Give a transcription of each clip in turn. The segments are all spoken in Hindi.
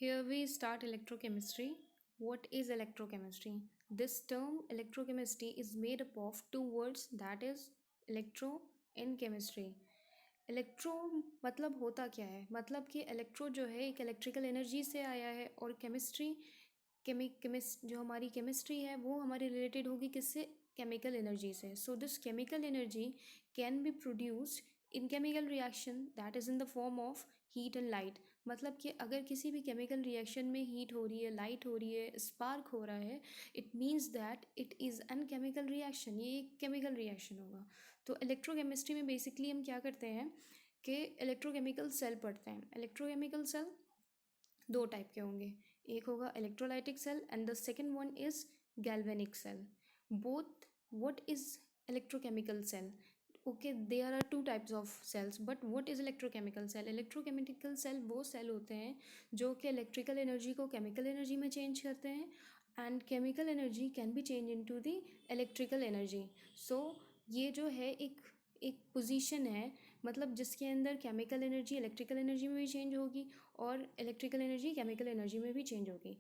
Here we start electrochemistry. What is electrochemistry? This term electrochemistry is made up of two words, that is electro and chemistry. Electro मतलब होता क्या है? मतलब कि इलेक्ट्रो जो है एक इलेक्ट्रिकल एनर्जी से आया है और केमिस्ट्री केमिस्ट जो हमारी केमिस्ट्री है वो हमारी रिलेटेड होगी किससे? केमिकल एनर्जी से. So this chemical energy can be produced in chemical reaction that is in the form of heat and light. मतलब कि अगर किसी भी केमिकल रिएक्शन में हीट हो रही है, लाइट हो रही है, स्पार्क हो रहा है, it means that it is N chemical reaction. ये एक केमिकल रिएक्शन होगा. तो इलेक्ट्रोकेमिस्ट्री में बेसिकली हम क्या करते हैं कि इलेक्ट्रोकेमिकल सेल पढ़ते हैं. इलेक्ट्रोकेमिकल सेल दो टाइप के होंगे. एक होगा electrolytic cell and the second one is galvanic cell. Both. What is electrochemical cell? Okay, there are two types of cells, but what is electrochemical cell? Electrochemical cell वो सेल होते हैं जो कि इलेक्ट्रिकल एनर्जी को केमिकल एनर्जी में चेंज करते हैं and chemical energy can be change into the electrical energy. So ये जो है एक एक पोजीशन है, मतलब जिसके अंदर केमिकल एनर्जी इलेक्ट्रिकल एनर्जी में भी चेंज होगी और इलेक्ट्रिकल एनर्जी केमिकल एनर्जी में भी चेंज होगी.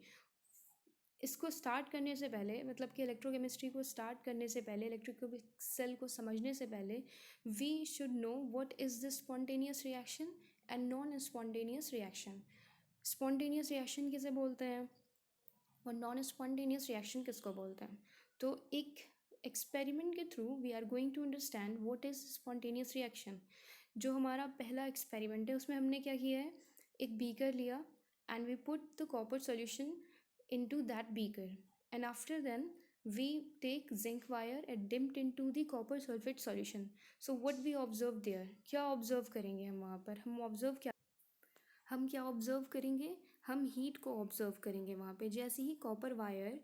इसको स्टार्ट करने से पहले, मतलब कि इलेक्ट्रोकेमिस्ट्री को स्टार्ट करने से पहले, इलेक्ट्रिकल सेल को समझने से पहले, we should know what is the spontaneous reaction and non spontaneous reaction. Spontaneous reaction किसे बोलते हैं और नॉन स्पॉन्टेनियस रिएक्शन किसको बोलते हैं? तो एक एक्सपेरिमेंट के through we are going to understand what is spontaneous reaction. जो हमारा पहला एक्सपेरिमेंट है उसमें हमने क्या किया है, एक बीकर लिया and we put the copper solution into that beaker, and after then we take zinc wire and dipped into the copper sulfate solution. So what we observe there, क्या ऑब्जर्व करेंगे हम वहाँ पर? हम क्या ऑब्जर्व करेंगे? हम हीट को ऑब्जर्व करेंगे वहाँ पे. जैसे ही कॉपर वायर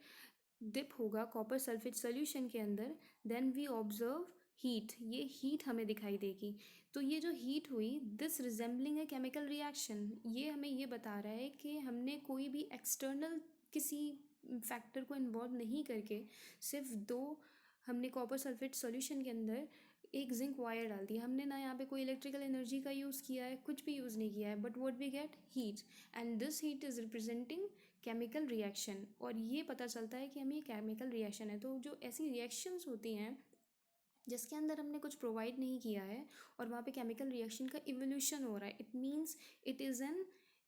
डिप होगा कॉपर सल्फेट सोल्यूशन के अंदर, देन वी ऑब्जर्व हीट. ये हीट हमें दिखाई देगी. तो ये जो हीट हुई, this resembling a chemical reaction, ये हमें ये बता रहा है कि हमने कोई भी एक्सटर्नल किसी फैक्टर को इन्वॉल्व नहीं करके सिर्फ दो, हमने कॉपर सल्फेट सॉल्यूशन के अंदर एक जिंक वायर डाल दिया. हमने ना यहाँ पे कोई इलेक्ट्रिकल एनर्जी का यूज़ किया है, कुछ भी यूज़ नहीं किया है, but what we get? Heat. And this heat is representing chemical reaction. और ये पता चलता है कि हमें केमिकल रिएक्शन है. तो जो ऐसी रिएक्शंस होती हैं जिसके अंदर हमने कुछ प्रोवाइड नहीं किया है और वहाँ पे केमिकल रिएक्शन का इवोल्यूशन हो रहा है, it means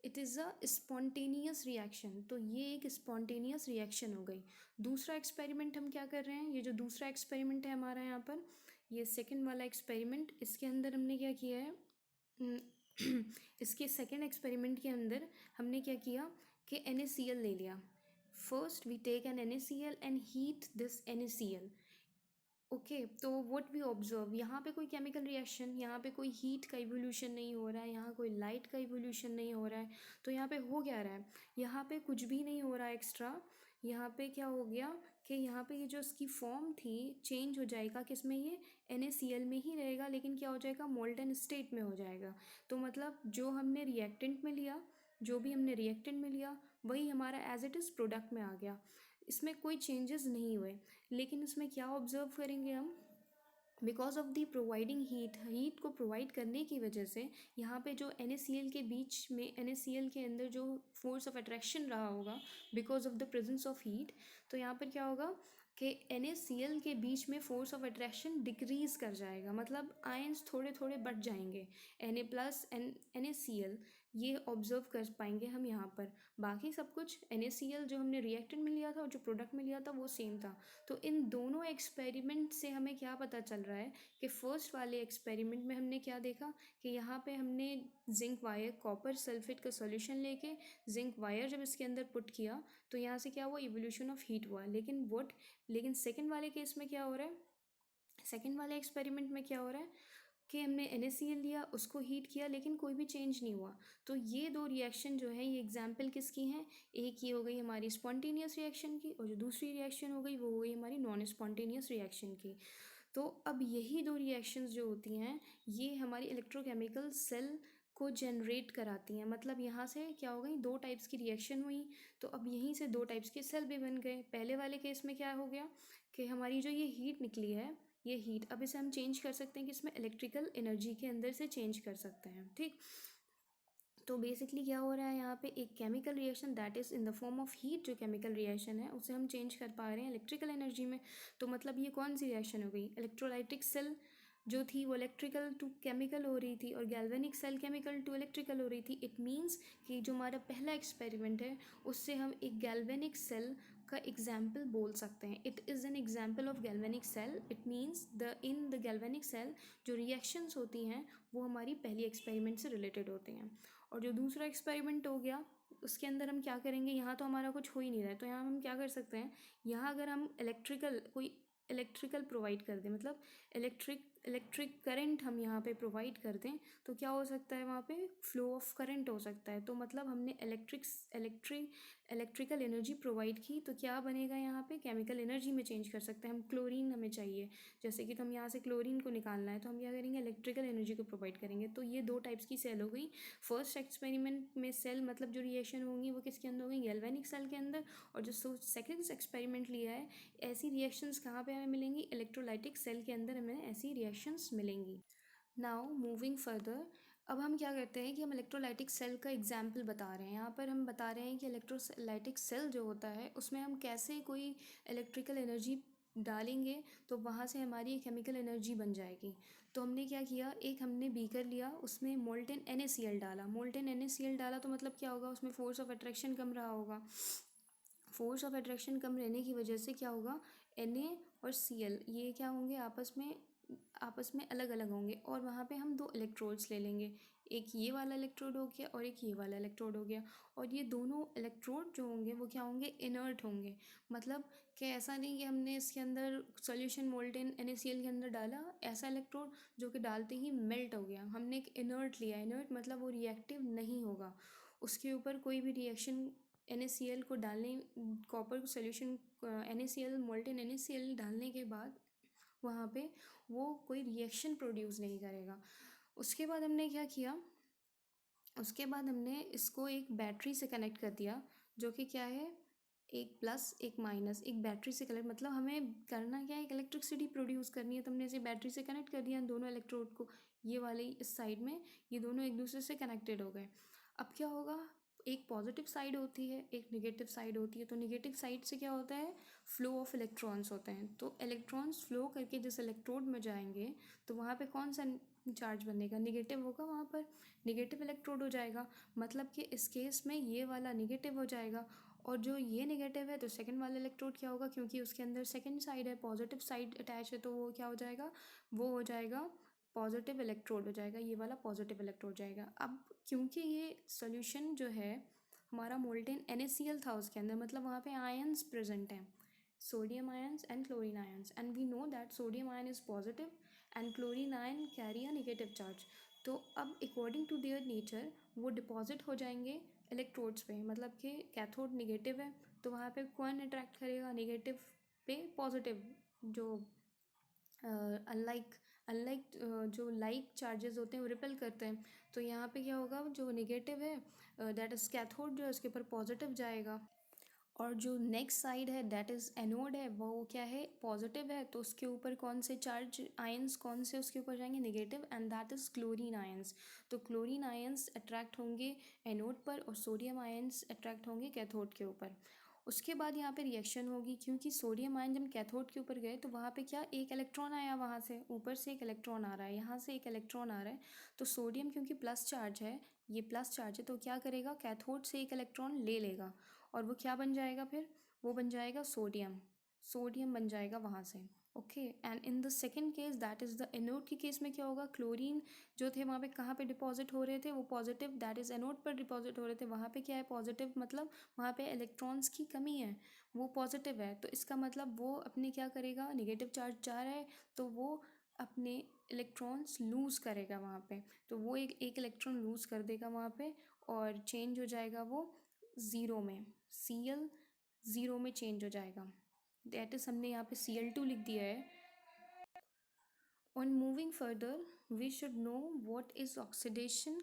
it is a spontaneous reaction. तो ये एक स्पॉन्टेनियस रिएक्शन हो गई. दूसरा एक्सपेरिमेंट हम क्या कर रहे हैं, ये जो दूसरा एक्सपेरिमेंट है हमारा यहाँ पर, ये सेकंड वाला एक्सपेरिमेंट, इसके अंदर हमने क्या किया है इसके सेकंड एक्सपेरिमेंट के अंदर हमने क्या किया कि NaCl ले लिया. First we take an NaCl and heat this NaCl. Okay, तो व्हाट वी ऑब्जर्व, यहाँ पे कोई केमिकल रिएक्शन, यहाँ पे कोई हीट का इवोल्यूशन नहीं हो रहा है, यहाँ कोई लाइट का इवोल्यूशन नहीं हो रहा है. तो यहाँ पे हो क्या रहा है? यहाँ पे कुछ भी नहीं हो रहा है एक्स्ट्रा. यहाँ पे क्या हो गया कि यहाँ पे ये जो इसकी फॉर्म थी चेंज हो जाएगा, किसमें? ये NaCl में ही रहेगा, लेकिन क्या हो जाएगा? मोल्टन स्टेट में हो जाएगा. तो मतलब जो हमने रिएक्टेंट में लिया, जो भी हमने रिएक्टेंट में लिया वही हमारा एज इट इज़ प्रोडक्ट में आ गया. इसमें कोई चेंजेस नहीं हुए. लेकिन इसमें क्या ऑब्जर्व करेंगे हम? Because of the providing heat को प्रोवाइड करने की वजह से यहाँ पे जो NaCl के बीच में, NaCl के अंदर जो फोर्स ऑफ अट्रैक्शन रहा होगा because of the presence of heat, तो यहाँ पर क्या होगा कि NaCl के बीच में फोर्स ऑफ अट्रैक्शन डिक्रीज कर जाएगा. मतलब आयंस थोड़े थोड़े बढ़ जाएंगे. Na प्लस NaCl ये ऑब्जर्व कर पाएंगे हम यहाँ पर. बाकी सब कुछ NaCl जो हमने रिएक्टेंट में लिया था और जो प्रोडक्ट में लिया था वो सेम था. तो इन दोनों एक्सपेरिमेंट से हमें क्या पता चल रहा है कि फर्स्ट वाले एक्सपेरिमेंट में हमने क्या देखा कि यहाँ पे हमने जिंक वायर, कॉपर सल्फेट का सॉल्यूशन लेके जिंक वायर जब इसके अंदर पुट किया तो यहाँ से क्या हुआ? इवोल्यूशन ऑफ हीट हुआ. लेकिन सेकंड वाले केस में क्या हो रहा है? सेकंड वाले एक्सपेरिमेंट में क्या हो रहा है कि हमने NaCl लिया, उसको हीट किया, लेकिन कोई भी चेंज नहीं हुआ. तो ये दो रिएक्शन जो है ये एग्जाम्पल किसकी हैं? एक ये हो गई हमारी स्पॉन्टेनियस रिएक्शन की, और जो दूसरी रिएक्शन हो गई वो हो गई हमारी नॉन स्पॉन्टेनियस रिएक्शन की. तो अब यही दो रिएक्शंस जो होती हैं ये हमारी इलेक्ट्रोकेमिकल सेल को जनरेट कराती हैं. मतलब यहाँ से क्या हो गई? दो टाइप्स की रिएक्शन हुई, तो अब यहीं से दो टाइप्स के सेल भी बन गए. पहले वाले केस में क्या हो गया कि हमारी जो ये हीट निकली है, ये हीट अब इसे हम चेंज कर सकते हैं कि इसमें इलेक्ट्रिकल एनर्जी के अंदर से चेंज कर सकते हैं. ठीक. तो बेसिकली क्या हो रहा है यहाँ पे, एक chemical reaction that is in the form of heat, जो केमिकल रिएक्शन है उसे हम चेंज कर पा रहे हैं इलेक्ट्रिकल एनर्जी में। तो मतलब ये कौन सी रिएक्शन हो गई, इलेक्ट्रोलाइटिक सेल जो थी वो इलेक्ट्रिकल टू केमिकल हो रही थी, और galvanic cell chemical to electrical हो रही थी। इट मीन्स कि जो हमारा पहला एक्सपेरिमेंट है उससे हम एक गैल्वेनिक सेल का एग्जाम्पल बोल सकते हैं। It is an example of galvanic cell. It means the in the galvanic cell जो रिएक्शंस होती हैं वो हमारी पहली एक्सपेरिमेंट से रिलेटेड होती हैं। और जो दूसरा एक्सपेरिमेंट हो गया उसके अंदर हम क्या करेंगे, यहाँ तो हमारा कुछ हो ही नहीं रहा है, तो यहाँ हम क्या कर सकते हैं, यहाँ अगर हम इलेक्ट्रिकल प्रोवाइड कर दें, मतलब इलेक्ट्रिक करंट हम यहाँ पे प्रोवाइड कर दें, तो क्या हो सकता है, वहाँ पे फ्लो ऑफ करंट हो सकता है। तो मतलब हमने इलेक्ट्रिकल एनर्जी प्रोवाइड की, तो क्या बनेगा यहाँ पे, केमिकल एनर्जी में चेंज कर सकते हैं हम। क्लोरीन हमें चाहिए, जैसे कि तो हम यहाँ से क्लोरीन को निकालना है, तो हम क्या करेंगे, इलेक्ट्रिकल एनर्जी को प्रोवाइड करेंगे। तो ये दो टाइप्स की सेल हो गई। फर्स्ट एक्सपेरिमेंट में सेल मतलब जो रिएक्शन होंगी वो किसके अंदर होंगी, गैल्वेनिक सेल के अंदर। और जो सेकेंड एक्सपेरिमेंट लिया है, ऐसी रिएक्शंस कहाँ पे हमें मिलेंगी, इलेक्ट्रोलाइटिक सेल के अंदर हमें ऐसी रिएक्शंस मिलेंगी। नाउ मूविंग फर्दर, अब हम क्या करते हैं कि हम इलेक्ट्रोलाइटिक सेल का एग्जाम्पल बता रहे हैं। यहाँ पर हम बता रहे हैं कि इलेक्ट्रोलाइटिक सेल जो होता है उसमें हम कैसे कोई इलेक्ट्रिकल एनर्जी डालेंगे तो वहाँ से हमारी केमिकल एनर्जी बन जाएगी। तो हमने क्या किया, एक हमने बीकर लिया, उसमें मोल्टेन NaCl डाला। मोल्टेन NaCl डाला तो मतलब क्या होगा, उसमें फोर्स ऑफ अट्रैक्शन कम रहा होगा। फोर्स ऑफ अट्रैक्शन कम रहने की वजह से क्या होगा, Na और Cl ये क्या होंगे, आपस में अलग अलग होंगे, और वहाँ पे हम दो इलेक्ट्रोड्स ले लेंगे। एक ये वाला इलेक्ट्रोड हो गया और एक ये वाला इलेक्ट्रोड हो गया। और ये दोनों इलेक्ट्रोड जो होंगे वो क्या होंगे, इनर्ट होंगे। मतलब कि ऐसा नहीं कि हमने इसके अंदर सॉल्यूशन मोल्टेन NaCl के अंदर डाला, ऐसा इलेक्ट्रोड जो कि डालते ही मेल्ट हो गया। हमने एक इनर्ट लिया, इनर्ट मतलब वो रिएक्टिव नहीं होगा, उसके ऊपर कोई भी रिएक्शन NaCl को डालने, copper solution NaCl molten NaCl डालने के बाद वहाँ पे वो कोई रिएक्शन प्रोड्यूस नहीं करेगा। उसके बाद हमने क्या किया, उसके बाद हमने इसको एक बैटरी से कनेक्ट कर दिया, जो कि क्या है, एक प्लस एक माइनस, एक बैटरी से कनेक्ट, मतलब हमें करना क्या है, एक इलेक्ट्रिसिटी प्रोड्यूस करनी है। तो हमने इसे बैटरी से कनेक्ट कर दिया दोनों इलेक्ट्रोड को, ये वाले इस साइड में, ये दोनों एक दूसरे से कनेक्टेड हो गए। अब क्या होगा, एक पॉजिटिव साइड होती है, एक निगेटिव साइड होती है। तो निगेटिव साइड से क्या होता है, फ्लो ऑफ इलेक्ट्रॉन्स होते हैं। तो इलेक्ट्रॉन्स फ्लो करके जिस इलेक्ट्रोड में जाएंगे तो वहाँ पे कौन सा चार्ज बनेगा, निगेटिव होगा, वहाँ पर निगेटिव इलेक्ट्रोड हो जाएगा। मतलब कि इस केस में ये वाला निगेटिव हो जाएगा, और जो ये निगेटिव है तो सेकंड वाला इलेक्ट्रोड क्या होगा, क्योंकि उसके अंदर सेकंड साइड है, पॉजिटिव साइड अटैच है, तो वो क्या हो जाएगा, वो हो जाएगा पॉजिटिव इलेक्ट्रोड हो जाएगा, ये वाला पॉजिटिव इलेक्ट्रोड हो जाएगा। अब क्योंकि ये सोल्यूशन जो है हमारा मोल्टेन NaCl था उसके अंदर, मतलब वहाँ पे आयंस प्रेजेंट हैं, sodium ions and chlorine ions, and we know that sodium ion is positive and chlorine ion carry a negative charge। तो अब अकॉर्डिंग टू देयर नेचर वो डिपॉजिट हो जाएंगे इलेक्ट्रोड्स पे, मतलब कि कैथोड निगेटिव है तो वहाँ पे कौन अट्रैक्ट करेगा, निगेटिव पे पॉजिटिव, जो अनलाइक अनलाइक जो लाइक चार्जेस होते हैं वो रिपेल करते हैं। तो यहाँ पे क्या होगा, जो निगेटिव है दैट इज़ कैथोड, जो है उसके ऊपर पॉजिटिव जाएगा, और जो नेक्स्ट साइड है दैट इज़ एनोड है, वो क्या है, पॉजिटिव है, तो उसके ऊपर कौन से चार्ज आयंस कौन से उसके ऊपर जाएंगे, negative, and that is chlorine ions. तो क्लोरीन आयंस अट्रैक्ट होंगे एनोड पर और सोडियम आयंस अट्रैक्ट होंगे कैथोड के ऊपर। उसके बाद यहाँ पे रिएक्शन होगी, क्योंकि सोडियम आयन जब कैथोड के ऊपर गए तो वहाँ पे क्या, एक इलेक्ट्रॉन आया, वहाँ से ऊपर से एक इलेक्ट्रॉन आ रहा है, यहाँ से एक इलेक्ट्रॉन आ रहा है। तो सोडियम क्योंकि प्लस चार्ज है, ये प्लस चार्ज है, तो क्या करेगा, कैथोड से एक इलेक्ट्रॉन ले लेगा, और वो क्या बन जाएगा फिर, वो बन जाएगा सोडियम, सोडियम बन जाएगा वहाँ से। Okay, and in the second case that is the anode के केस में क्या होगा, क्लोरीन जो थे वहाँ पे कहाँ पे डिपॉजिट हो रहे थे, वो पॉजिटिव दैट इज़ एनोड पर डिपॉजिट हो रहे थे, वहाँ पे क्या है, पॉजिटिव, मतलब वहाँ पे इलेक्ट्रॉन्स की कमी है, वो पॉजिटिव है, तो इसका मतलब वो अपने क्या करेगा, निगेटिव चार्ज जा रहा है तो वो अपने इलेक्ट्रॉन्स लूज़ करेगा वहाँ पे। तो वो एक इलेक्ट्रॉन लूज़ कर देगा वहाँ पे, और चेंज हो जाएगा वो ज़ीरो में, Cl ज़ीरो में चेंज हो जाएगा। दैट इज़ हमने यहाँ पे Cl2 लिख दिया है। On moving further, we should know what is oxidation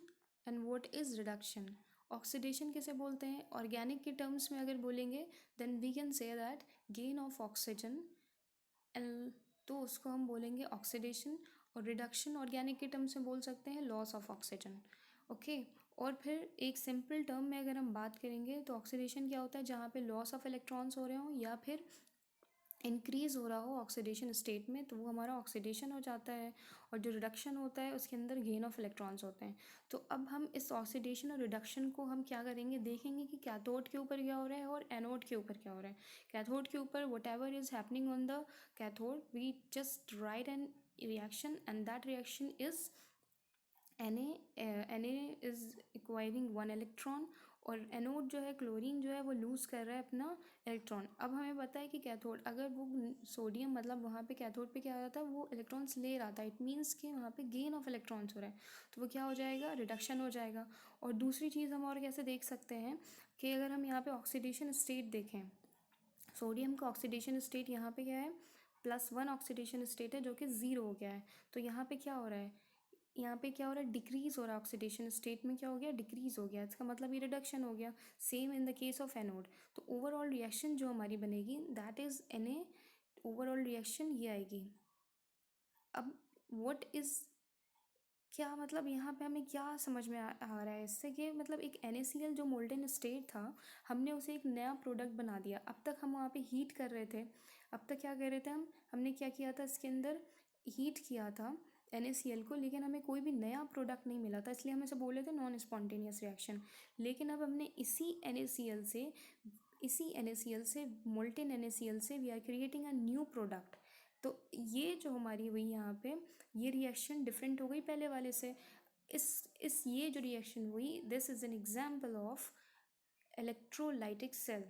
and what is reduction। Oxidation किसे बोलते हैं, ऑर्गेनिक के टर्म्स में अगर बोलेंगे then we can say that gain of oxygen, and तो उसको हम बोलेंगे ऑक्सीडेशन। और रिडक्शन ऑर्गेनिक के टर्म्स में बोल सकते हैं लॉस ऑफ ऑक्सीजन। ओके, और फिर एक सिंपल टर्म में अगर हम बात करेंगे तो ऑक्सीडेशन क्या होता है, जहाँ पे लॉस ऑफ इलेक्ट्रॉन्स हो रहे हो या फिर इंक्रीज़ हो रहा हो ऑक्सीडेशन स्टेट में, तो वो हमारा ऑक्सीडेशन हो जाता है। और जो रिडक्शन होता है उसके अंदर गेन ऑफ इलेक्ट्रॉन्स होते हैं। तो अब हम इस ऑक्सीडेशन और रिडक्शन को हम क्या करेंगे, देखेंगे कि कैथोड के ऊपर क्या हो रहा है और एनोड के ऊपर क्या हो रहा है। कैथोड के ऊपर whatever is happening on the cathode, we just write an reaction and that reaction is Na is acquiring one electron, और एनोड जो है क्लोरीन जो है वो लूज़ कर रहा है अपना इलेक्ट्रॉन। अब हमें पता है कि कैथोड अगर वो सोडियम मतलब वहाँ पे कैथोड पे क्या हो रहा था, वो इलेक्ट्रॉन्स ले रहा था, इट मीन्स कि वहाँ पे गेन ऑफ इलेक्ट्रॉन्स हो रहा है, तो वो क्या हो जाएगा, रिडक्शन हो जाएगा। और दूसरी चीज़ हम और कैसे देख सकते हैं कि अगर हम यहाँ पे ऑक्सीडेशन स्टेट देखें, सोडियम का ऑक्सीडेशन स्टेट यहाँ पे क्या है, +1 ऑक्सीडेशन स्टेट है जो कि ज़ीरो हो गया है। तो यहाँ पे क्या हो रहा है, यहाँ पे क्या हो रहा है, डिक्रीज़ हो रहा है, ऑक्सीडेशन स्टेट में क्या हो गया, डिक्रीज़ हो गया, इसका मतलब ये रिडक्शन हो गया। Same in the case of anode. तो ओवरऑल रिएक्शन जो हमारी बनेगी that is Na, overall reaction ये आएगी। अब व्हाट इज़, क्या मतलब यहाँ पे हमें क्या समझ में आ रहा है इससे, कि मतलब एक NaCl जो मोल्टेन स्टेट था, हमने उसे एक नया प्रोडक्ट बना दिया। अब तक हम वहाँ पे हीट कर रहे थे, अब तक क्या कर रहे थे हमने क्या किया था, इसके अंदर हीट किया था NaCl को, लेकिन हमें कोई भी नया प्रोडक्ट नहीं मिला था, इसलिए हम इसे बोले थे नॉन स्पॉन्टेनियस रिएक्शन। लेकिन अब हमने इसी NaCl से मोल्टेन NaCl से we are creating a new product. तो ये जो हमारी हुई यहाँ पे, ये रिएक्शन डिफरेंट हो गई पहले वाले से। इस ये जो रिएक्शन हुई, this is an example of electrolytic cell.